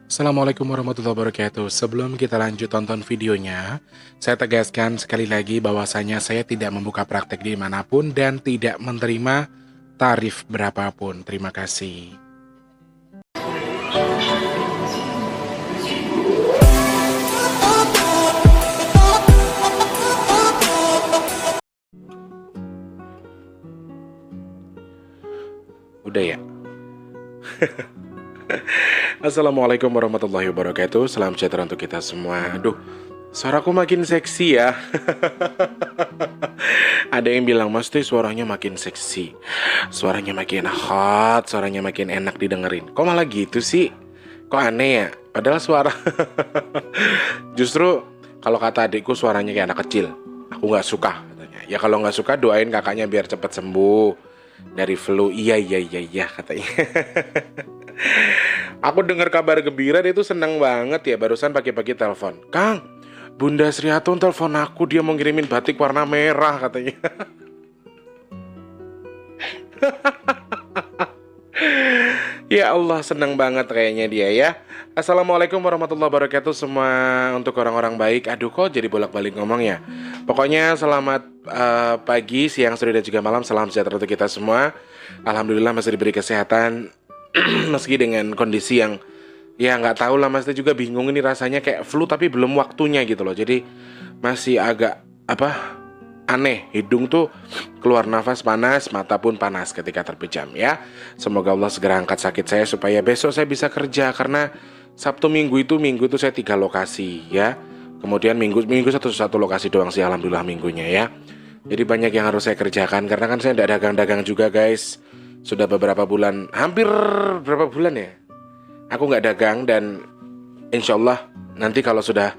Assalamualaikum warahmatullahi wabarakatuh. Sebelum kita lanjut tonton videonya, saya tegaskan sekali lagi bahwasanya saya tidak membuka praktek dimanapun dan tidak menerima tarif berapapun. Terima kasih. Udah ya? Assalamualaikum warahmatullahi wabarakatuh. Salam sejahtera untuk kita semua. Aduh, suaraku makin seksi ya. Ada yang bilang, Mas Teh suaranya makin seksi, suaranya makin hot, suaranya makin enak didengerin. Kok malah gitu sih? Kok aneh ya? Padahal suara justru kalau kata adikku suaranya kayak anak kecil. Aku nggak suka katanya. Ya kalau nggak suka doain kakaknya biar cepat sembuh dari flu. Iya iya iya iya katanya. Aku dengar kabar gembira dia tuh seneng banget ya. Barusan pagi-pagi telepon, Kang, Bunda Sri Atun telepon aku, dia mau ngirimin batik warna merah katanya. Ya Allah, seneng banget kayaknya dia ya. Assalamualaikum warahmatullahi wabarakatuh semua untuk orang-orang baik. Aduh kok jadi bolak-balik ngomong ya. Pokoknya selamat pagi, siang, sore dan juga malam. Salam sejahtera untuk kita semua. Alhamdulillah masih diberi kesehatan meski dengan kondisi yang ya nggak tahu lah, Mas Teh juga bingung ini rasanya kayak flu tapi belum waktunya gitu loh. Jadi masih agak apa aneh, hidung tuh keluar nafas panas, mata pun panas ketika terpejam ya. Semoga Allah segera angkat sakit saya supaya besok saya bisa kerja karena Sabtu Minggu itu saya 3 lokasi ya. Kemudian minggu satu lokasi doang sih alhamdulillah minggunya ya. Jadi banyak yang harus saya kerjakan karena kan saya tidak dagang-dagang juga guys. Sudah beberapa bulan, hampir berapa bulan ya? Aku nggak dagang dan insya Allah nanti kalau sudah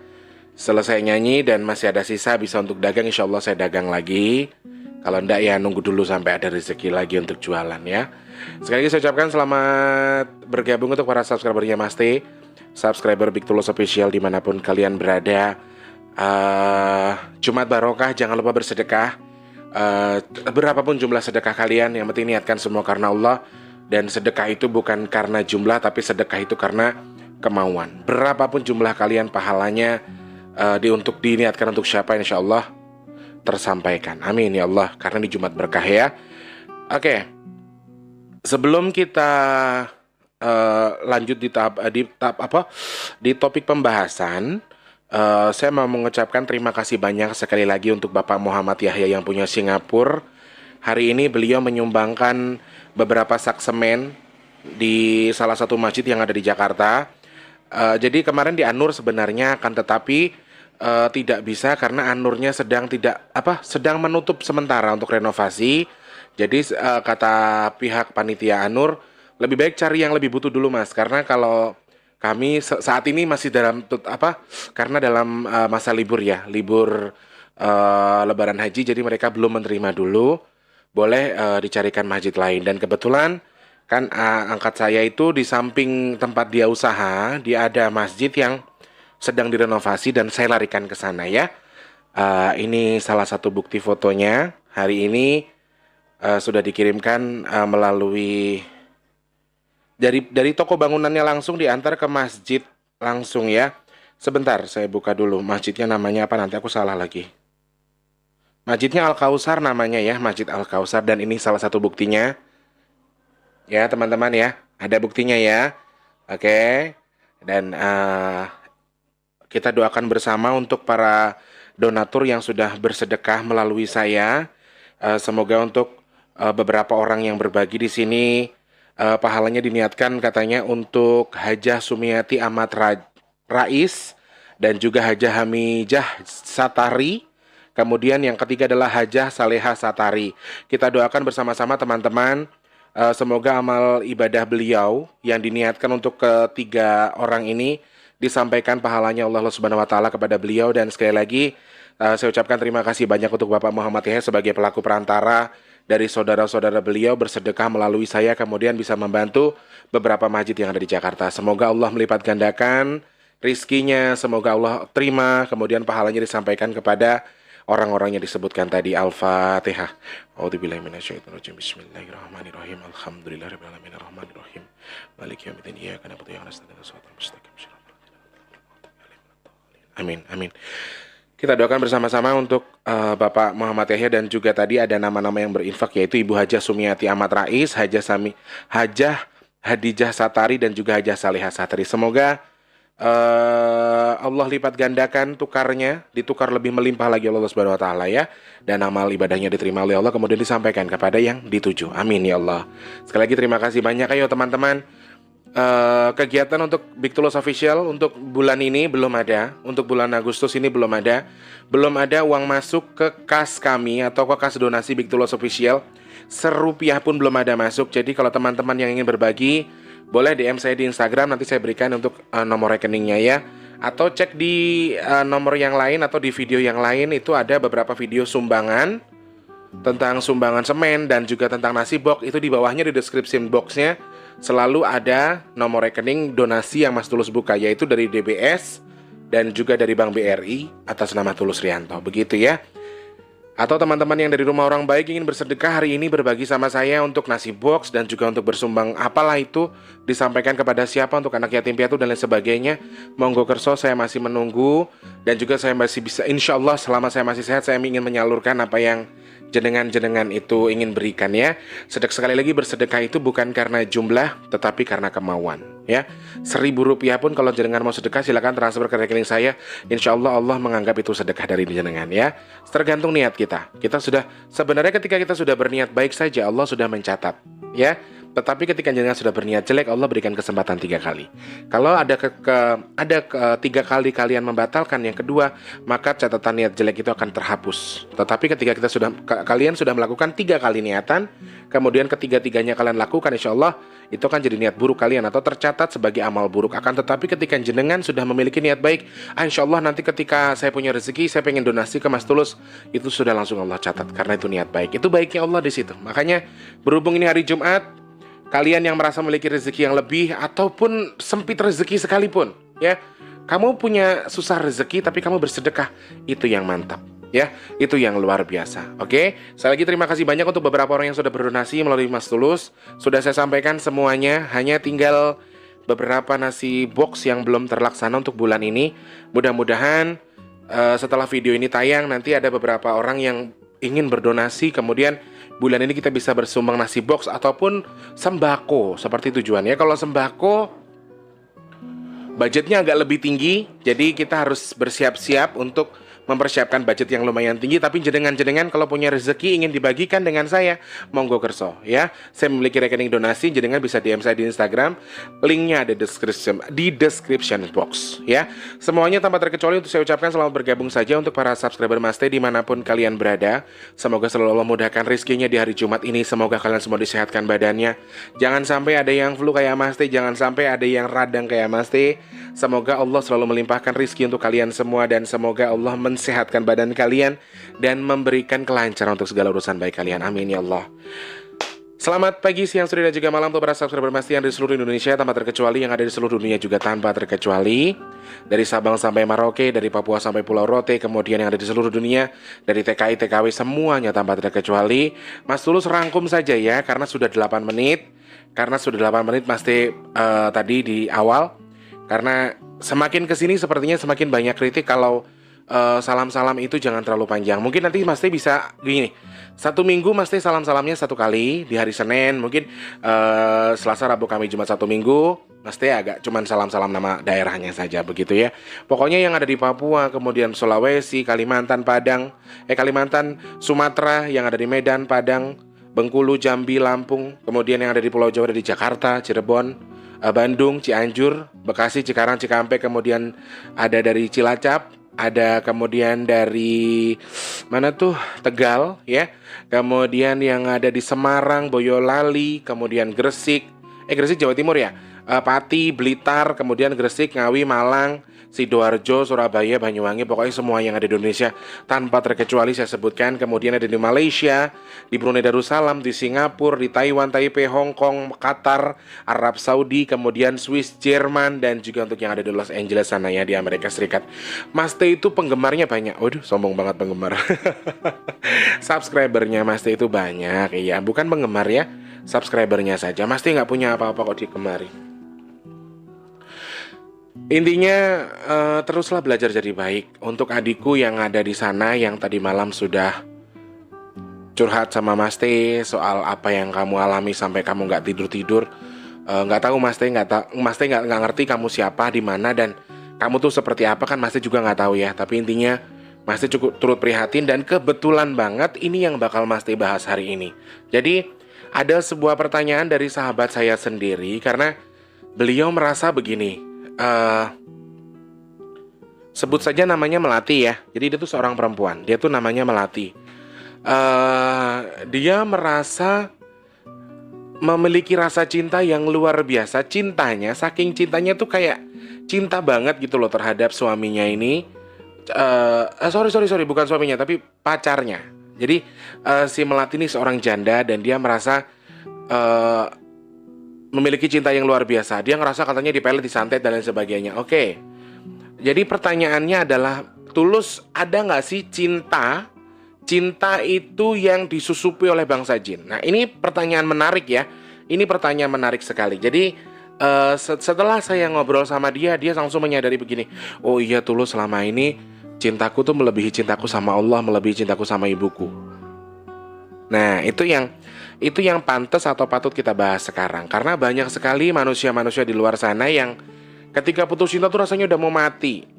selesai nyanyi dan masih ada sisa bisa untuk dagang, insya Allah saya dagang lagi. Kalau enggak ya nunggu dulu sampai ada rezeki lagi untuk jualan ya. Sekali lagi saya ucapkan selamat bergabung untuk para subscribernya Mas T, subscriber Big Tulus Official dimanapun kalian berada. Jumat Barokah, jangan lupa bersedekah. Berapapun jumlah sedekah kalian, yang penting niatkan semua karena Allah. Dan sedekah itu bukan karena jumlah, tapi sedekah itu karena kemauan. Berapapun jumlah kalian, pahalanya untuk diniatkan untuk siapa, insya Allah tersampaikan. Amin ya Allah, karena di Jumat berkah ya. Oke, sebelum kita lanjut di topik pembahasan, saya mau mengucapkan terima kasih banyak sekali lagi untuk Bapak Muhammad Yahya yang punya Singapura. Hari ini beliau menyumbangkan beberapa sak semen di salah satu masjid yang ada di Jakarta. Jadi kemarin di Anur sebenarnya akan, tetapi tidak bisa karena Anurnya sedang menutup sementara untuk renovasi. Jadi kata pihak panitia Anur, lebih baik cari yang lebih butuh dulu Mas, karena kalau kami saat ini masih karena dalam masa libur ya, libur Lebaran Haji, jadi mereka belum menerima dulu. Boleh dicarikan masjid lain. Dan kebetulan kan angkat saya itu di samping tempat dia usaha, dia ada masjid yang sedang direnovasi dan saya larikan ke sana ya. Ini salah satu bukti fotonya. Hari ini sudah dikirimkan melalui dari toko bangunannya langsung diantar ke masjid langsung ya. Sebentar, saya buka dulu masjidnya namanya apa, nanti aku salah lagi. Masjidnya Al Kausar namanya ya, Masjid Al Kausar, dan ini salah satu buktinya. Ya teman-teman ya, ada buktinya ya. Oke. Dan kita doakan bersama untuk para donatur yang sudah bersedekah melalui saya. Semoga untuk beberapa orang yang berbagi di sini pahalanya diniatkan katanya untuk Hajah Sumiati Ahmad Rais dan juga Hajah Hamijah Satari. Kemudian yang ketiga adalah Hajah Salehah Satari. Kita doakan bersama-sama teman-teman, semoga amal ibadah beliau yang diniatkan untuk ketiga orang ini disampaikan pahalanya Allah Subhanahu wa taala kepada beliau. Dan sekali lagi saya ucapkan terima kasih banyak untuk Bapak Muhammad Yahya sebagai pelaku perantara dari saudara-saudara beliau bersedekah melalui saya, kemudian bisa membantu beberapa masjid yang ada di Jakarta. Semoga Allah melipat gandakan rizkinya, semoga Allah terima, kemudian pahalanya disampaikan kepada orang-orang yang disebutkan tadi. Al-Fatihah. A'udzubillahi minasyaitonirrajim. Bismillahirrahmanirrahim. Alhamdulillahirabbil alamin arrahmanirrahim. Maliki yaumiddin. Iyyaka na'budu wa iyyaka nasta'in. Shiratal mustaqim. Amin. Amin. Kita doakan bersama-sama untuk Bapak Muhammad Yahya, dan juga tadi ada nama-nama yang berinfak, yaitu Ibu Hajah Sumiati Ahmad Rais, Hajah Hadijah Satari, dan juga Hajah Salihah Satari. Semoga Allah lipat gandakan tukarnya, ditukar lebih melimpah lagi Allah Subhanahu wa taala ya, dan amal ibadahnya diterima oleh Allah, kemudian disampaikan kepada yang dituju. Amin ya Allah. Sekali lagi terima kasih banyak. Ayo teman-teman, kegiatan untuk Big Tulus Official untuk bulan ini belum ada. Untuk bulan Agustus ini belum ada. Belum ada uang masuk ke kas kami atau ke kas donasi Big Tulus Official. Serupiah pun belum ada masuk. Jadi kalau teman-teman yang ingin berbagi, boleh DM saya di Instagram, nanti saya berikan untuk nomor rekeningnya ya. Atau cek di nomor yang lain atau di video yang lain, itu ada beberapa video sumbangan tentang sumbangan semen dan juga tentang nasi box. Itu di bawahnya di description boxnya selalu ada nomor rekening donasi yang Mas Tulus buka, yaitu dari DBS dan juga dari Bank BRI atas nama Tulus Rianto. Begitu ya. Atau teman-teman yang dari Rumah Orang Baik ingin bersedekah hari ini berbagi sama saya untuk nasi box dan juga untuk bersumbang apalah itu, disampaikan kepada siapa, untuk anak yatim piatu dan lain sebagainya, monggo kerso, saya masih menunggu. Dan juga saya masih bisa, insya Allah selama saya masih sehat, saya ingin menyalurkan apa yang jenengan-jenengan itu ingin berikan ya. Sekali lagi, bersedekah itu bukan karena jumlah, tetapi karena kemauan ya. Rp1.000 pun kalau jenengan mau sedekah, silakan transfer ke rekening saya. Insya Allah Allah menganggap itu sedekah dari jenengan ya. Tergantung niat kita. Kita sudah, sebenarnya ketika kita sudah berniat baik saja, Allah sudah mencatat ya. Tetapi ketika jenengan sudah berniat jelek, Allah berikan kesempatan 3 kali. Kalau ada 3 kali kalian membatalkan yang kedua, maka catatan niat jelek itu akan terhapus. Tetapi ketika kalian sudah melakukan 3 kali niatan, kemudian ketiga-tiganya kalian lakukan, insya Allah itu akan jadi niat buruk kalian atau tercatat sebagai amal buruk. Akan tetapi ketika jenengan sudah memiliki niat baik, insya Allah nanti ketika saya punya rezeki, saya pengen donasi ke Mas Tulus, itu sudah langsung Allah catat karena itu niat baik. Itu baiknya Allah di situ. Makanya berhubung ini hari Jumat, kalian yang merasa memiliki rezeki yang lebih ataupun sempit rezeki sekalipun ya, kamu punya susah rezeki tapi kamu bersedekah, itu yang mantap ya, itu yang luar biasa. Oke, sekali lagi terima kasih banyak untuk beberapa orang yang sudah berdonasi melalui Mas Tulus. Sudah saya sampaikan semuanya, hanya tinggal beberapa nasi box yang belum terlaksana untuk bulan ini. Mudah-mudahan setelah video ini tayang nanti ada beberapa orang yang ingin berdonasi, kemudian bulan ini kita bisa bersumbang nasi box ataupun sembako, seperti tujuannya. Kalau sembako budgetnya agak lebih tinggi, jadi kita harus bersiap-siap untuk mempersiapkan budget yang lumayan tinggi. Tapi jenengan kalau punya rezeki ingin dibagikan dengan saya, monggo kerso ya. Saya memiliki rekening donasi, jenengan bisa DM saya di Instagram, linknya ada di description box ya. Semuanya tanpa terkecuali untuk saya ucapkan selamat bergabung saja untuk para subscriber Mas Teh dimanapun kalian berada. Semoga selalu Allah mudahkan rezekinya di hari Jumat ini. Semoga kalian semua disehatkan badannya. Jangan sampai ada yang flu kayak Mas Teh, jangan sampai ada yang radang kayak Mas Teh. Semoga Allah selalu melimpahkan rezeki untuk kalian semua, dan semoga Allah mensehatkan badan kalian dan memberikan kelancaran untuk segala urusan baik kalian. Amin ya Allah. Selamat pagi, siang, sore, dan juga malam untuk para subscriber Mas Teh yang di seluruh Indonesia tanpa terkecuali, yang ada di seluruh dunia juga tanpa terkecuali. Dari Sabang sampai Merauke, dari Papua sampai Pulau Rote, kemudian yang ada di seluruh dunia, dari TKI, TKW, semuanya tanpa terkecuali. Mas Tulus rangkum saja ya, karena sudah 8 menit. Karena sudah 8 menit Mas Teh tadi di awal. Karena semakin kesini sepertinya semakin banyak kritik kalau salam-salam itu jangan terlalu panjang. Mungkin nanti Mas Teh bisa gini, 1 minggu Mas Teh salam-salamnya 1 kali di hari Senin. Mungkin Selasa, Rabu, Kamis, Jumat 1 minggu Mas Teh agak cuman salam-salam nama daerahnya saja begitu ya. Pokoknya yang ada di Papua, kemudian Sulawesi, Kalimantan, Kalimantan, Sumatera, yang ada di Medan, Padang, Bengkulu, Jambi, Lampung, kemudian yang ada di Pulau Jawa, ada di Jakarta, Cirebon, Bandung, Cianjur, Bekasi, Cikarang, Cikampek, kemudian ada dari Cilacap, ada kemudian dari mana tuh, Tegal ya, kemudian yang ada di Semarang, Boyolali, kemudian Gresik, Jawa Timur ya, Pati, Blitar, kemudian Gresik, Ngawi, Malang, Sidoarjo, Surabaya, Banyuwangi, pokoknya semua yang ada di Indonesia tanpa terkecuali saya sebutkan. Kemudian ada di Malaysia, di Brunei Darussalam, di Singapura, di Taiwan, Taipei, Hong Kong, Qatar, Arab Saudi, kemudian Swiss, Jerman, dan juga untuk yang ada di Los Angeles sana ya, di Amerika Serikat. Mas T itu penggemarnya banyak. Waduh, sombong banget penggemar. Subscribernya Mas T itu banyak, iya, bukan penggemar ya, subscribernya saja. Mas T nggak punya apa-apa kok digemari. Intinya teruslah belajar jadi baik. Untuk adikku yang ada di sana yang tadi malam sudah curhat sama Mas T soal apa yang kamu alami sampai kamu nggak tidur-tidur, nggak tahu Mas T nggak ngerti kamu siapa, di mana, dan kamu tuh seperti apa kan Mas T juga nggak tahu ya. Tapi intinya Mas T cukup turut prihatin, dan kebetulan banget ini yang bakal Mas T bahas hari ini. Jadi ada sebuah pertanyaan dari sahabat saya sendiri, karena beliau merasa begini. Sebut saja namanya Melati ya. Jadi dia tuh seorang perempuan. Dia tuh namanya Melati. Dia merasa memiliki rasa cinta yang luar biasa. Cintanya, saking cintanya tuh kayak cinta banget gitu loh terhadap suaminya ini. Sorry, bukan suaminya, tapi pacarnya. Jadi si Melati ini seorang janda, dan dia merasa memiliki cinta yang luar biasa. Dia ngerasa katanya dipelet, disantet, dan lain sebagainya. Oke. Jadi pertanyaannya adalah, Tulus, ada nggak sih cinta itu yang disusupi oleh bangsa jin? Nah, ini pertanyaan menarik ya. Ini pertanyaan menarik sekali. Jadi setelah saya ngobrol sama dia langsung menyadari begini. Oh iya Tulus, selama ini cintaku tuh melebihi cintaku sama Allah, melebihi cintaku sama ibuku. Nah, itu yang pantas atau patut kita bahas sekarang. Karena banyak sekali manusia-manusia di luar sana yang ketika putus cinta tuh rasanya udah mau mati.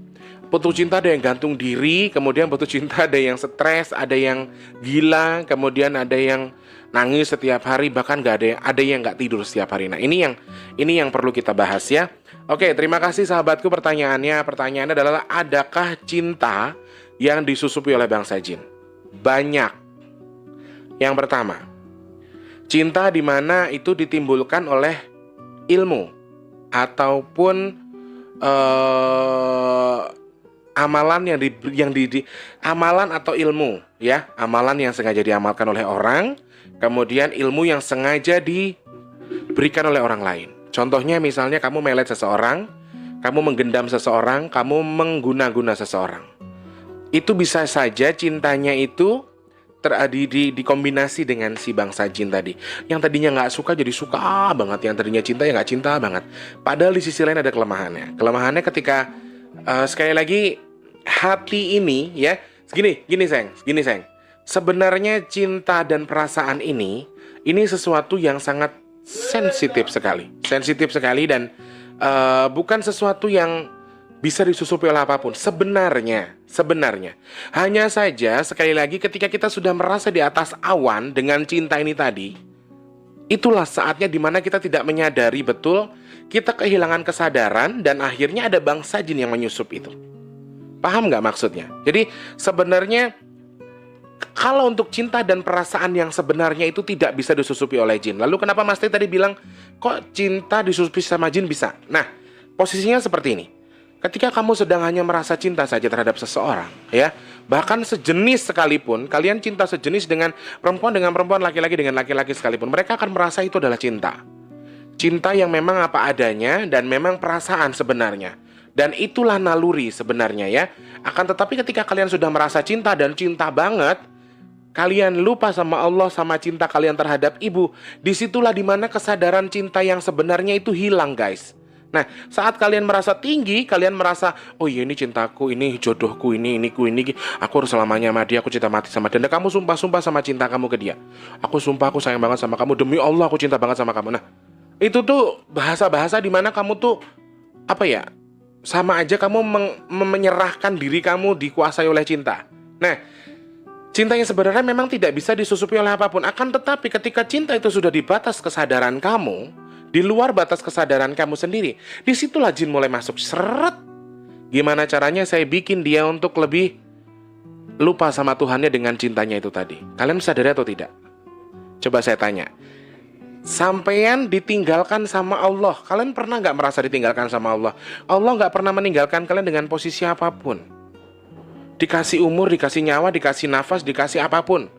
Putus cinta ada yang gantung diri, kemudian putus cinta ada yang stres, ada yang gila, kemudian ada yang nangis setiap hari, bahkan ada yang nggak tidur setiap hari. Nah, ini yang perlu kita bahas ya. Oke, terima kasih sahabatku pertanyaannya. Pertanyaannya adalah, adakah cinta yang disusupi oleh bangsa jin? Banyak. Yang pertama, cinta di mana itu ditimbulkan oleh ilmu ataupun amalan amalan atau ilmu ya, amalan yang sengaja diamalkan oleh orang, kemudian ilmu yang sengaja diberikan oleh orang lain. Contohnya misalnya kamu melet seseorang, kamu menggendam seseorang, kamu mengguna-guna seseorang. Itu bisa saja cintanya itu dikombinasi dengan si bangsa jin tadi. Yang tadinya nggak suka jadi suka banget, yang tadinya cinta ya nggak cinta banget. Padahal di sisi lain ada kelemahannya. Kelemahannya ketika sekali lagi hati ini ya, gini sayang. Sebenarnya cinta dan perasaan ini sesuatu yang sangat sensitif sekali dan bukan sesuatu yang bisa disusupi oleh apapun. Sebenarnya hanya saja sekali lagi ketika kita sudah merasa di atas awan dengan cinta ini tadi, itulah saatnya dimana kita tidak menyadari betul, kita kehilangan kesadaran, dan akhirnya ada bangsa jin yang menyusup itu. Paham nggak maksudnya? Jadi sebenarnya kalau untuk cinta dan perasaan yang sebenarnya itu tidak bisa disusupi oleh jin. Lalu kenapa Mas Teh tadi bilang kok cinta disusupi sama jin bisa? Nah, posisinya seperti ini. Ketika kamu sedang hanya merasa cinta saja terhadap seseorang, ya, bahkan sejenis sekalipun, kalian cinta sejenis dengan perempuan, laki-laki dengan laki-laki sekalipun, mereka akan merasa itu adalah cinta. Cinta yang memang apa adanya dan memang perasaan sebenarnya. Dan itulah naluri sebenarnya ya. Akan tetapi ketika kalian sudah merasa cinta dan cinta banget, kalian lupa sama Allah, sama cinta kalian terhadap ibu, disitulah dimana kesadaran cinta yang sebenarnya itu hilang, guys. Nah, saat kalian merasa tinggi, kalian merasa, oh iya ini cintaku, ini jodohku, ini, aku harus selamanya sama dia, aku cinta mati sama dia. Dan kamu sumpah sama cinta kamu ke dia. Aku sumpah aku sayang banget sama kamu, demi Allah aku cinta banget sama kamu. Nah, itu tuh bahasa-bahasa dimana kamu tuh, apa ya, sama aja kamu menyerahkan diri kamu dikuasai oleh cinta. Nah, cinta yang sebenarnya memang tidak bisa disusupi oleh apapun. Akan tetapi ketika cinta itu sudah di batas kesadaran kamu, di luar batas kesadaran kamu sendiri, disitulah jin mulai masuk. Seret. Gimana caranya saya bikin dia untuk lebih lupa sama Tuhannya dengan cintanya itu tadi? Kalian sadari atau tidak? Coba saya tanya. Sampean ditinggalkan sama Allah. Kalian pernah nggak merasa ditinggalkan sama Allah? Allah nggak pernah meninggalkan kalian dengan posisi apapun. Dikasih umur, dikasih nyawa, dikasih nafas, dikasih apapun.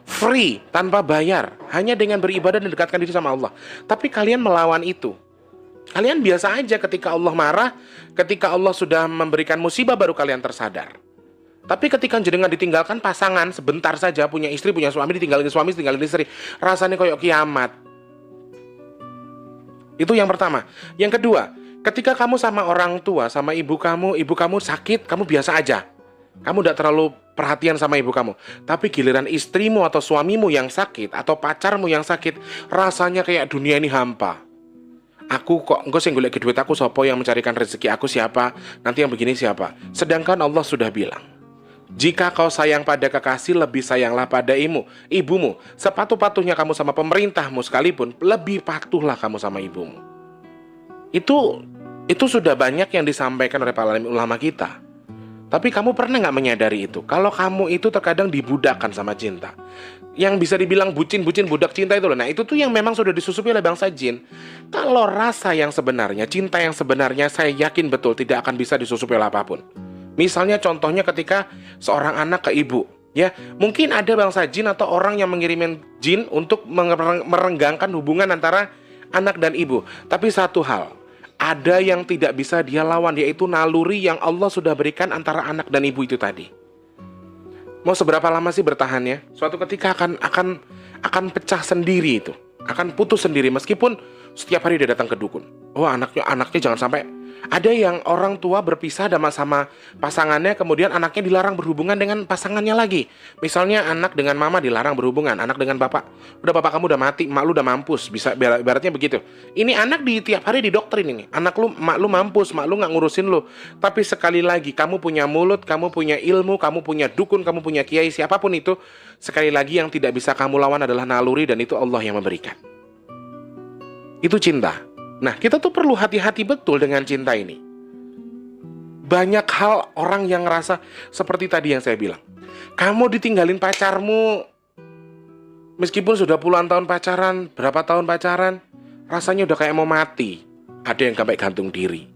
Free, tanpa bayar. Hanya dengan beribadah dan dekatkan diri sama Allah. Tapi kalian melawan itu. Kalian biasa aja ketika Allah marah, ketika Allah sudah memberikan musibah baru kalian tersadar. Tapi ketika jenengan ditinggalkan pasangan sebentar saja, punya istri, punya suami, ditinggalin suami, ditinggalin istri, rasanya kayak kiamat. Itu yang pertama. Yang kedua, ketika kamu sama orang tua, sama ibu kamu sakit, kamu biasa aja. Kamu tidak terlalu perhatian sama ibu kamu. Tapi giliran istrimu atau suamimu yang sakit, atau pacarmu yang sakit, rasanya kayak dunia ini hampa. Aku kok, engkau sing golek duit aku, sopo yang mencarikan rezeki aku siapa, nanti yang begini siapa. Sedangkan Allah sudah bilang, jika kau sayang pada kekasih, lebih sayanglah pada ibumu. Sepatu-patuhnya kamu sama pemerintahmu sekalipun, lebih patuhlah kamu sama ibumu. Itu sudah banyak yang disampaikan oleh para ulama kita. Tapi kamu pernah nggak menyadari itu? Kalau kamu itu terkadang dibudakkan sama cinta. Yang bisa dibilang bucin budak cinta itu loh. Nah itu tuh yang memang sudah disusupi oleh bangsa jin. Kalau rasa yang sebenarnya, cinta yang sebenarnya, saya yakin betul tidak akan bisa disusupi oleh apapun. Misalnya contohnya ketika seorang anak ke ibu, ya mungkin ada bangsa jin atau orang yang mengirimin jin untuk merenggangkan hubungan antara anak dan ibu. Tapi satu hal, ada yang tidak bisa dia lawan, yaitu naluri yang Allah sudah berikan antara anak dan ibu itu tadi. Mau seberapa lama sih bertahannya? Suatu ketika akan pecah sendiri itu, akan putus sendiri meskipun setiap hari dia datang ke dukun. Oh anaknya jangan sampai. Ada yang orang tua berpisah sama pasangannya, kemudian anaknya dilarang berhubungan dengan pasangannya lagi. Misalnya anak dengan mama dilarang berhubungan, anak dengan bapak. Udah bapak kamu udah mati, mak lu udah mampus. Bisa ibaratnya begitu. Ini anak tiap hari didoktrin ini. Mak lu mampus, mak lu nggak ngurusin lu. Tapi sekali lagi, kamu punya mulut, kamu punya ilmu, kamu punya dukun, kamu punya kiai, siapapun itu. Sekali lagi yang tidak bisa kamu lawan adalah naluri, dan itu Allah yang memberikan. Itu cinta. Nah, kita tuh perlu hati-hati betul dengan cinta ini. Banyak hal orang yang ngerasa seperti tadi yang saya bilang. Kamu ditinggalin pacarmu, meskipun sudah puluhan tahun pacaran, berapa tahun pacaran, rasanya udah kayak mau mati. Ada yang sampai gantung diri.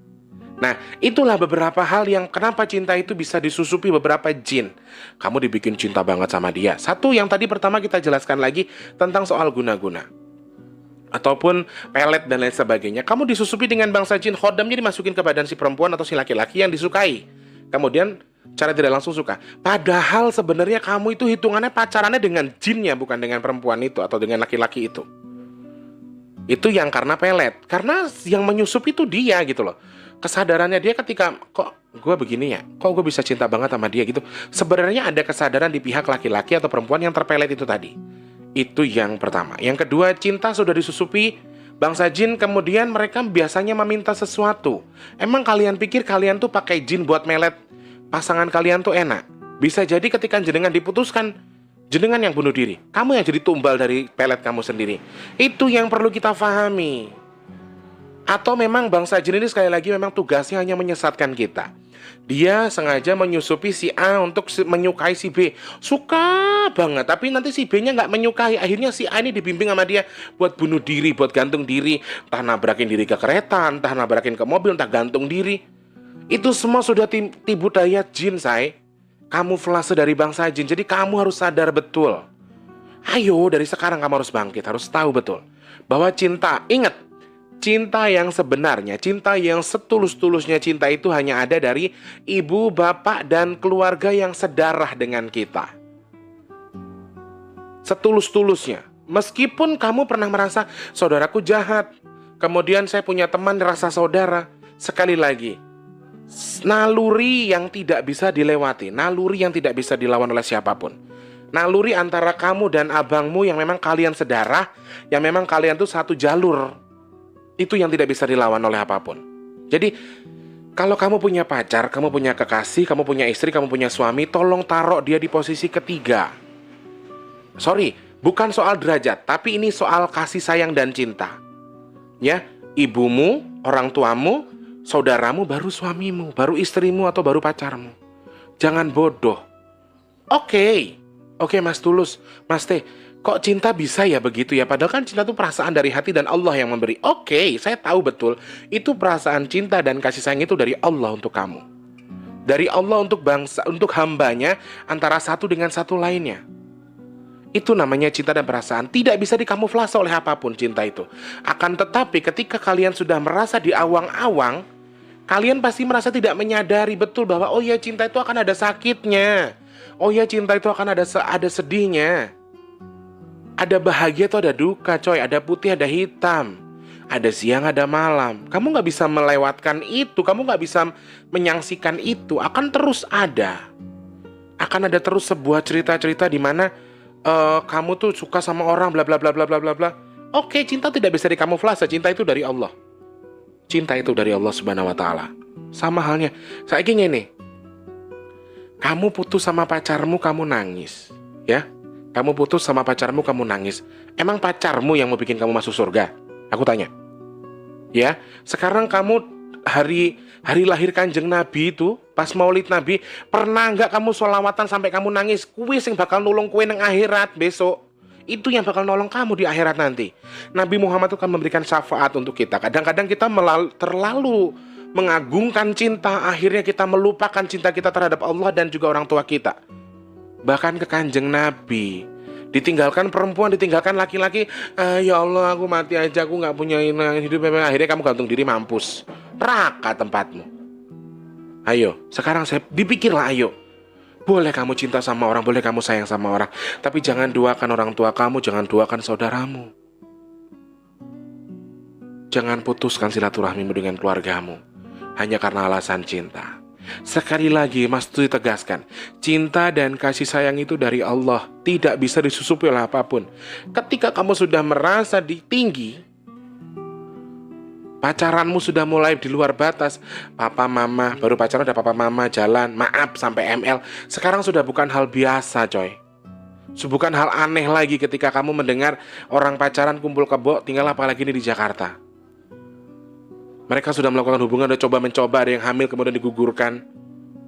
Nah, itulah beberapa hal yang kenapa cinta itu bisa disusupi beberapa jin. Kamu dibikin cinta banget sama dia. Satu, yang tadi pertama kita jelaskan lagi tentang soal guna-guna. Ataupun pelet dan lain sebagainya. Kamu disusupi dengan bangsa jin, khodamnya dimasukin ke badan si perempuan atau si laki-laki yang disukai. Kemudian cara tidak langsung suka. Padahal sebenarnya kamu itu hitungannya pacarannya dengan jinnya, bukan dengan perempuan itu atau dengan laki-laki itu. Itu yang karena pelet. Karena yang menyusup itu dia gitu loh. Kesadarannya dia ketika, kok gue begini ya, kok gue bisa cinta banget sama dia gitu. Sebenarnya ada kesadaran di pihak laki-laki atau perempuan yang terpelet itu tadi. Itu yang pertama. Yang kedua, cinta sudah disusupi bangsa jin, kemudian mereka biasanya meminta sesuatu. Emang kalian pikir kalian tuh pakai jin buat melet pasangan kalian tuh enak? Bisa jadi ketika jenengan diputuskan, jenengan yang bunuh diri. Kamu yang jadi tumbal dari pelet kamu sendiri. Itu yang perlu kita pahami. Atau memang bangsa jin ini sekali lagi memang tugasnya hanya menyesatkan kita. Dia sengaja menyusupi si A untuk menyukai si B. Suka banget, tapi nanti si B-nya nggak menyukai. Akhirnya si A ini dibimbing sama dia buat bunuh diri, buat gantung diri. Entah nabrakin diri ke kereta, entah nabrakin ke mobil, entah gantung diri. Itu semua sudah tipu daya jin, say. Kamuflase dari bangsa jin. Jadi kamu harus sadar betul. Ayo, dari sekarang kamu harus bangkit, harus tahu betul bahwa cinta, ingat, cinta yang sebenarnya, cinta yang setulus-tulusnya cinta itu hanya ada dari ibu, bapak, dan keluarga yang sedarah dengan kita. Setulus-tulusnya. Meskipun kamu pernah merasa saudaraku jahat, kemudian saya punya teman rasa saudara. Sekali lagi, naluri yang tidak bisa dilewati, naluri yang tidak bisa dilawan oleh siapapun. Naluri antara kamu dan abangmu yang memang kalian sedarah, yang memang kalian tuh satu jalur. Itu yang tidak bisa dilawan oleh apapun. Jadi, kalau kamu punya pacar, kamu punya kekasih, kamu punya istri, kamu punya suami, tolong taruh dia di posisi ketiga. Sorry, bukan soal derajat, tapi ini soal kasih sayang dan cinta. Ya, ibumu, orang tuamu, saudaramu, baru suamimu, baru istrimu, atau baru pacarmu. Jangan bodoh. Oke, Mas Tulus, Mas Teh, Kok cinta bisa ya begitu ya? Padahal kan cinta itu perasaan dari hati dan Allah yang memberi. Oke, saya tahu betul. Itu perasaan cinta dan kasih sayang itu dari Allah untuk kamu. Dari Allah untuk bangsa, untuk hambanya, antara satu dengan satu lainnya. Itu namanya cinta dan perasaan. Tidak bisa dikamuflase oleh apapun cinta itu. Akan tetapi ketika kalian sudah merasa di awang-awang, kalian pasti merasa tidak menyadari betul bahwa oh ya, cinta itu akan ada sakitnya. Oh ya, cinta itu akan ada sedihnya. Ada bahagia atau ada duka, coy. Ada putih, ada hitam. Ada siang, ada malam. Kamu gak bisa melewatkan itu. Kamu gak bisa menyaksikan itu. Akan terus ada. Akan ada terus sebuah cerita-cerita di mana kamu tuh suka sama orang, bla bla bla bla bla bla bla. Oke, cinta tidak bisa dikamuflase. Cinta itu dari Allah. Cinta itu dari Allah Subhanahu wa Ta'ala. Sama halnya, saya ingin nih. Kamu putus sama pacarmu, kamu nangis, ya? Kamu putus sama pacarmu, kamu nangis. Emang pacarmu yang mau bikin kamu masuk surga? Aku tanya. Ya, sekarang kamu hari lahir Kanjeng Nabi itu, pas Maulid Nabi, pernah nggak kamu sholawatan sampai kamu nangis? Kuwi sing bakal nulung kue nang akhirat besok. Itu yang bakal nolong kamu di akhirat nanti. Nabi Muhammad itu akan memberikan syafaat untuk kita. Kadang-kadang kita terlalu mengagungkan cinta, akhirnya kita melupakan cinta kita terhadap Allah dan juga orang tua kita. Bahkan ke Kanjeng Nabi, ditinggalkan perempuan, ditinggalkan laki-laki. Ya Allah, aku mati aja, aku gak punya hidup. Akhirnya kamu gantung diri, mampus. Neraka tempatmu. Ayo, sekarang dipikirlah, ayo. Boleh kamu cinta sama orang, boleh kamu sayang sama orang, tapi jangan duakan orang tua kamu, jangan duakan saudaramu. Jangan putuskan silaturahmimu dengan keluargamu hanya karena alasan cinta. Sekali lagi, Mas Tuti tegaskan, cinta dan kasih sayang itu dari Allah, tidak bisa disusupi oleh apapun. Ketika kamu sudah merasa tinggi, pacaranmu sudah mulai di luar batas, papa mama, baru pacaran ada papa mama, jalan, maaf sampai ML. Sekarang sudah bukan hal biasa, coy. Bukan hal aneh lagi ketika kamu mendengar orang pacaran kumpul kebo, tinggal apalagi ini di Jakarta. Mereka sudah melakukan hubungan, udah mencoba, ada yang hamil kemudian digugurkan.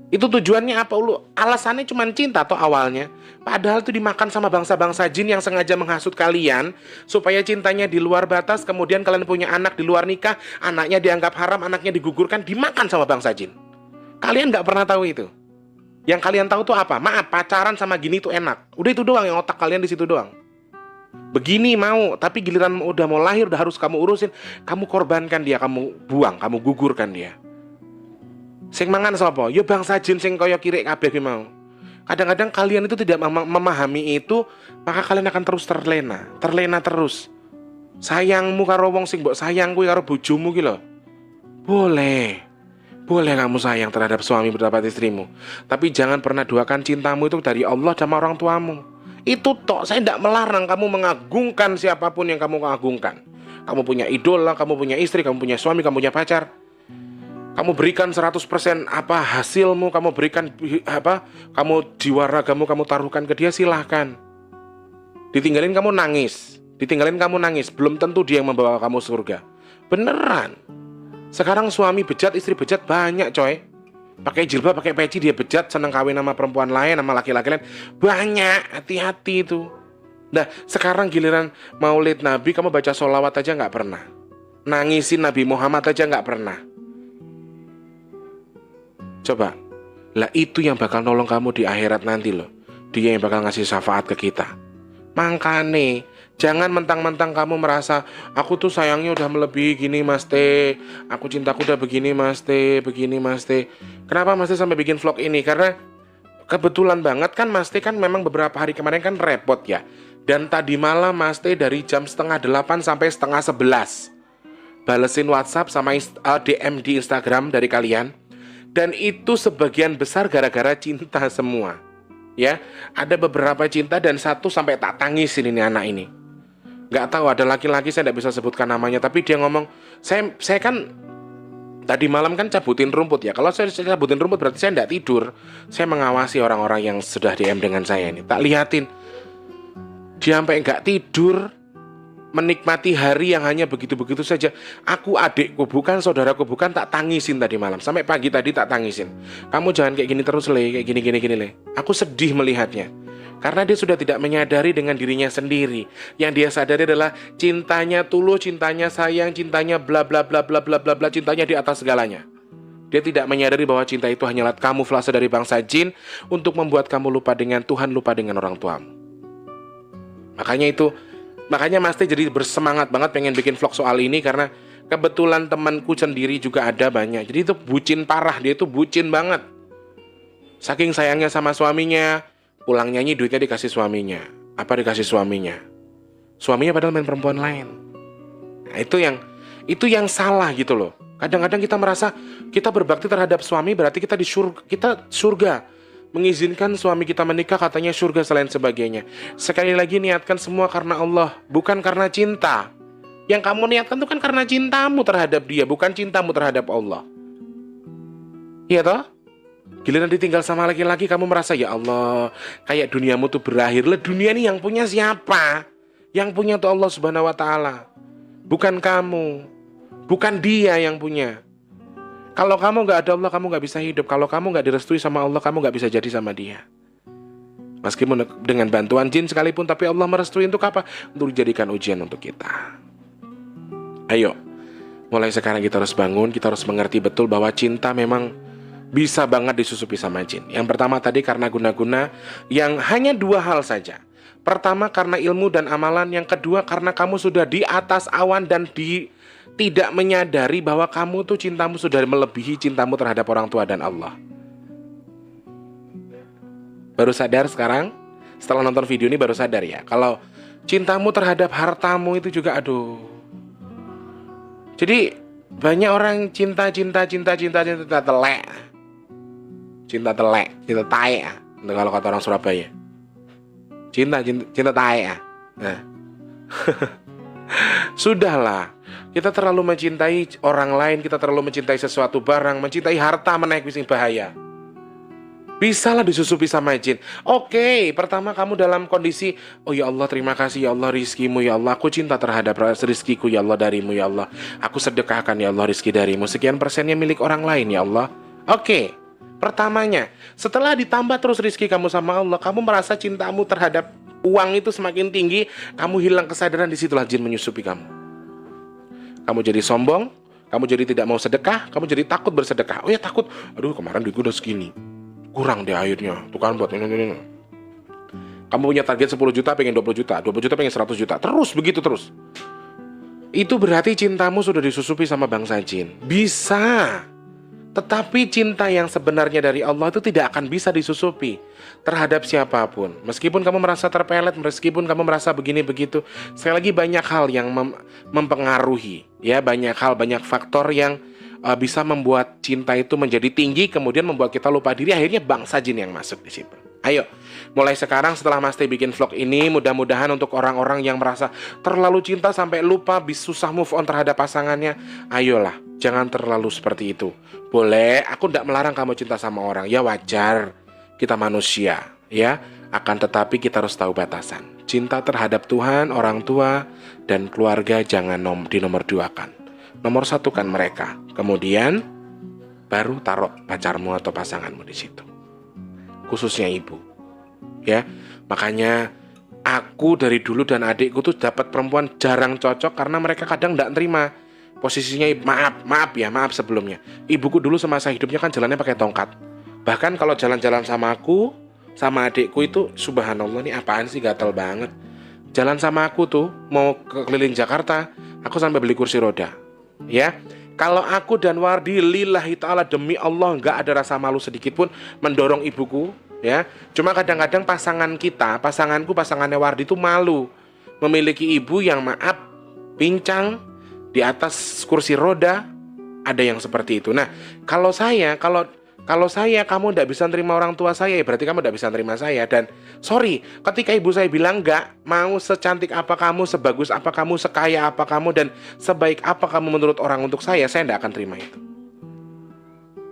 Itu tujuannya apa? Alasannya cuma cinta atau awalnya. Padahal itu dimakan sama bangsa-bangsa jin yang sengaja menghasut kalian supaya cintanya di luar batas, kemudian kalian punya anak di luar nikah, anaknya dianggap haram, anaknya digugurkan, dimakan sama bangsa jin. Kalian gak pernah tahu itu. Yang kalian tahu tuh apa? Maaf, pacaran sama gini tuh enak. Udah itu doang, yang otak kalian di situ doang. Begini mau, tapi giliran udah mau lahir, udah harus kamu urusin, kamu korbankan dia, kamu buang, kamu gugurkan dia. Sing mangan sapa? Yo bangsa jin sing kaya kirik kabeh mau. Kadang-kadang kalian itu tidak memahami itu, maka kalian akan terus terlena terus. Sayangmu karo wong sing mbok sayang kuwi karo bojomu ki lho. Boleh kamu sayang terhadap suami, terhadap istrimu, tapi jangan pernah duakan cintamu itu dari Allah sama orang tuamu. Itu toh, saya tidak melarang kamu mengagungkan siapapun yang kamu agungkan. Kamu punya idola, kamu punya istri, kamu punya suami, kamu punya pacar. Kamu berikan 100% hasilmu, kamu berikan kamu jiwa ragamu, kamu taruhkan ke dia, silahkan. Ditinggalin kamu nangis, belum tentu dia yang membawa kamu surga. Beneran. Sekarang suami bejat, istri bejat banyak, coy. Pakai jilbab, pakai peci, dia bejat, senang kawin sama perempuan lain, sama laki-laki lain. Banyak, hati-hati itu. Nah, sekarang giliran Maulid Nabi, kamu baca sholawat aja gak pernah. Nangisin Nabi Muhammad aja gak pernah. Coba, lah itu yang bakal nolong kamu di akhirat nanti loh. Dia yang bakal ngasih syafaat ke kita. Makanya, jangan mentang-mentang kamu merasa, aku tuh sayangnya udah melebihi gini Mas T, aku cintaku udah begini Mas T, begini Mas T. Kenapa Mas T sampai bikin vlog ini? Karena kebetulan banget kan Mas T kan memang beberapa hari kemarin kan repot ya. Dan tadi malam Mas T dari jam 7:30 sampai 10:30 balesin WhatsApp sama DM di Instagram dari kalian. Dan itu sebagian besar gara-gara cinta semua. Ya, ada beberapa cinta dan satu sampai tak tangisin ini anak ini. Gak tahu, ada laki-laki saya tidak bisa sebutkan namanya, tapi dia ngomong, saya kan tadi malam kan cabutin rumput ya. Kalau saya cabutin rumput berarti saya tidak tidur. Saya mengawasi orang-orang yang sudah DM dengan saya ini. Tak liatin, dia sampai gak tidur, menikmati hari yang hanya begitu-begitu saja. Aku adikku bukan, saudaraku bukan, tak tangisin tadi malam. Sampai pagi tadi tak tangisin. Kamu jangan kayak gini terus le, kayak gini le. Aku sedih melihatnya. Karena dia sudah tidak menyadari dengan dirinya sendiri. Yang dia sadari adalah cintanya tulus, cintanya sayang, cintanya bla bla bla bla bla bla bla, cintanya di atas segalanya. Dia tidak menyadari bahwa cinta itu hanyalah kamuflase dari bangsa jin untuk membuat kamu lupa dengan Tuhan, lupa dengan orang tuamu. Makanya Mas Teh jadi bersemangat banget pengen bikin vlog soal ini, karena kebetulan temanku sendiri juga ada banyak. Jadi itu bucin parah, dia itu bucin banget. Saking sayangnya sama suaminya, pulang nyanyi duitnya dikasih suaminya. Apa dikasih suaminya? Suaminya padahal main perempuan lain. Nah, itu yang salah gitu loh. Kadang-kadang kita merasa kita berbakti terhadap suami berarti kita di surga. Mengizinkan suami kita menikah katanya surga selain sebagainya. Sekali lagi niatkan semua karena Allah, bukan karena cinta. Yang kamu niatkan itu kan karena cintamu terhadap dia, bukan cintamu terhadap Allah. Iya toh? Giliran ditinggal sama laki-laki kamu merasa ya Allah, kayak duniamu tuh berakhir. Lah dunia ini yang punya siapa? Yang punya tuh Allah Subhanahu wa taala. Bukan kamu. Bukan dia yang punya. Kalau kamu gak ada Allah, kamu gak bisa hidup. Kalau kamu gak direstui sama Allah, kamu gak bisa jadi sama dia. Meskipun dengan bantuan jin sekalipun, tapi Allah merestui untuk apa? Untuk dijadikan ujian untuk kita. Ayo, mulai sekarang kita harus bangun. Kita harus mengerti betul bahwa cinta memang bisa banget disusupi sama jin. Yang pertama tadi karena guna-guna yang hanya dua hal saja. Pertama karena ilmu dan amalan. Yang kedua karena kamu sudah di atas awan dan tidak menyadari bahwa kamu tuh cintamu sudah melebihi cintamu terhadap orang tua dan Allah. Baru sadar sekarang? Setelah nonton video ini baru sadar ya, kalau cintamu terhadap hartamu itu juga aduh. Jadi banyak orang cinta telek. Cinta tae kalau kata orang Surabaya. Cinta tae. Nah. Sudahlah. Kita terlalu mencintai orang lain, kita terlalu mencintai sesuatu barang, mencintai harta menaik bising bahaya. Bisalah disusupi sama jin. Oke, pertama kamu dalam kondisi, oh ya Allah terima kasih ya Allah rizkimu ya Allah, aku cinta terhadap rizkiku ya Allah darimu ya Allah, aku sedekahkan ya Allah rizki darimu, sekian persennya milik orang lain ya Allah. Oke, pertamanya, setelah ditambah terus rizki kamu sama Allah, kamu merasa cintamu terhadap uang itu semakin tinggi, kamu hilang kesadaran, disitulah jin menyusupi kamu. Kamu jadi sombong, kamu jadi tidak mau sedekah, kamu jadi takut bersedekah. Oh ya takut, aduh kemarin duitku udah segini, kurang deh akhirnya, tuh kan buat ini. Kamu punya target 10 juta, pengen 20 juta, 20 juta pengen 100 juta, terus begitu terus. Itu berarti cintamu sudah disusupi sama bangsa jin. Bisa, tetapi cinta yang sebenarnya dari Allah itu tidak akan bisa disusupi terhadap siapapun. Meskipun kamu merasa terpelet, meskipun kamu merasa begini begitu, sekali lagi banyak hal yang mempengaruhi, ya, banyak faktor yang bisa membuat cinta itu menjadi tinggi, kemudian membuat kita lupa diri, akhirnya bangsa jin yang masuk di situ. Ayo, mulai sekarang setelah Mas Teh bikin vlog ini, mudah-mudahan untuk orang-orang yang merasa terlalu cinta sampai lupa, susah move on terhadap pasangannya, ayolah, jangan terlalu seperti itu. Boleh, aku tidak melarang kamu cinta sama orang, ya wajar, kita manusia, ya. Akan tetapi kita harus tahu batasan. Cinta terhadap Tuhan, orang tua, dan keluarga jangan dinomorduakan. Nomor satukan mereka, kemudian baru taruh pacarmu atau pasanganmu di situ. Khususnya ibu, ya. Makanya aku dari dulu dan adikku tuh dapat perempuan jarang cocok karena mereka kadang tidak terima posisinya. Maaf sebelumnya. Ibuku dulu semasa hidupnya kan jalannya pakai tongkat. Bahkan kalau jalan-jalan sama aku, sama adikku itu subhanallah, ini apaan sih, gatel banget. Jalan sama aku tuh mau ke keliling Jakarta, aku sampai beli kursi roda. Ya, kalau aku dan Wardi lillahi ta'ala demi Allah nggak ada rasa malu sedikit pun mendorong ibuku, ya. Cuma kadang-kadang pasangannya Wardi itu malu memiliki ibu yang pincang di atas kursi roda, ada yang seperti itu. Nah, kalau saya kamu tidak bisa nerima orang tua saya, ya berarti kamu tidak bisa nerima saya. Dan sorry, ketika ibu saya bilang enggak, mau secantik apa kamu, sebagus apa kamu, sekaya apa kamu, dan sebaik apa kamu menurut orang untuk saya tidak akan terima itu.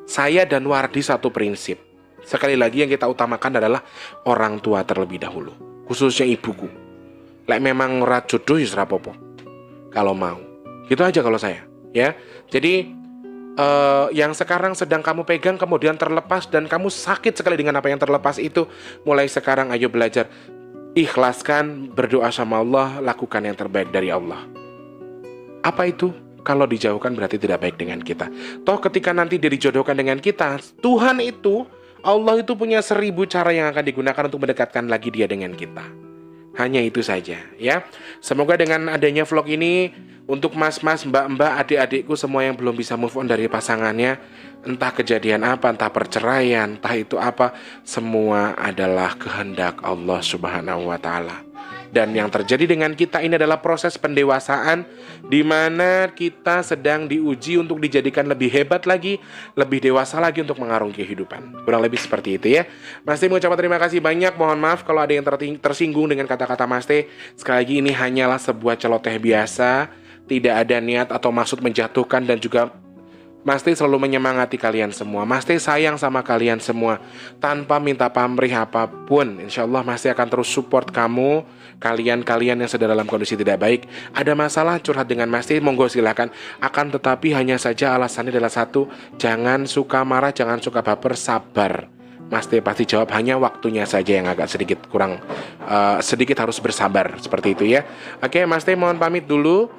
Saya dan Wardi satu prinsip. Sekali lagi yang kita utamakan adalah orang tua terlebih dahulu, khususnya ibuku. Lek memang ora jodoh ya rapopo. Kalau mau, gitu aja kalau saya, ya. Jadi yang sekarang sedang kamu pegang kemudian terlepas dan kamu sakit sekali dengan apa yang terlepas itu. Mulai sekarang ayo belajar ikhlaskan, berdoa sama Allah, lakukan yang terbaik dari Allah. Apa itu? Kalau dijauhkan berarti tidak baik dengan kita. Toh ketika nanti dia dijodohkan dengan kita, Tuhan itu, Allah itu punya 1000 cara yang akan digunakan untuk mendekatkan lagi dia dengan kita. Hanya itu saja ya. Semoga dengan adanya vlog ini, untuk mas-mas, mbak-mbak, adik-adikku semua yang belum bisa move on dari pasangannya, entah kejadian apa, entah perceraian, entah itu apa, semua adalah kehendak Allah Subhanahu wa Ta'ala. Dan yang terjadi dengan kita ini adalah proses pendewasaan, di mana kita sedang diuji untuk dijadikan lebih hebat lagi, lebih dewasa lagi untuk mengarungi kehidupan. Kurang lebih seperti itu ya. Mas Teh mengucapkan terima kasih banyak. Mohon maaf kalau ada yang tersinggung dengan kata-kata Mas Teh. Sekali lagi ini hanyalah sebuah celoteh biasa, tidak ada niat atau maksud menjatuhkan, dan juga Mas Teh selalu menyemangati kalian semua. Mas Teh sayang sama kalian semua tanpa minta pamrih apapun. Insya Allah Mas Teh akan terus support kamu, kalian yang sedang dalam kondisi tidak baik. Ada masalah curhat dengan Mas Teh, monggo silakan. Akan tetapi hanya saja alasannya adalah satu, jangan suka marah, jangan suka baper, sabar. Mas Teh pasti jawab, hanya waktunya saja yang agak sedikit kurang, sedikit harus bersabar, seperti itu ya. Oke, Mas Teh mohon pamit dulu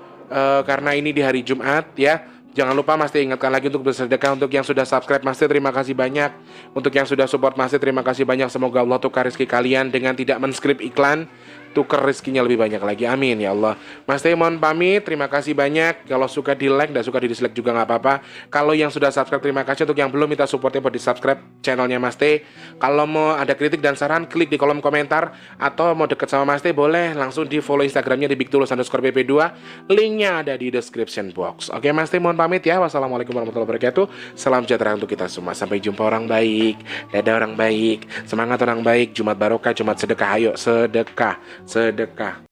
karena ini di hari Jumat ya. Jangan lupa Mas Teh ingatkan lagi untuk bersedekah. Untuk yang sudah subscribe Mas Teh terima kasih banyak. Untuk yang sudah support Mas Teh terima kasih banyak. Semoga Allah tukar rezeki kalian dengan tidak men-skip iklan, tukar rezekinya lebih banyak lagi, amin ya Allah. Mas Teh mohon pamit, terima kasih banyak. Kalau suka di like, dan suka di dislike juga nggak apa-apa. Kalau yang sudah subscribe terima kasih. Untuk yang belum, minta supportnya buat di subscribe channelnya Mas Teh. Kalau mau ada kritik dan saran, klik di kolom komentar. Atau mau deket sama Mas Teh, boleh langsung di follow Instagramnya di bigtulus_pp2. Linknya ada di description box. Oke Mas Teh mohon pamit ya. Wassalamualaikum warahmatullahi wabarakatuh. Salam sejahtera untuk kita semua. Sampai jumpa orang baik. Dadah orang baik. Semangat orang baik. Jumat barokah, Jumat sedekah. Ayo sedekah. Sedekah.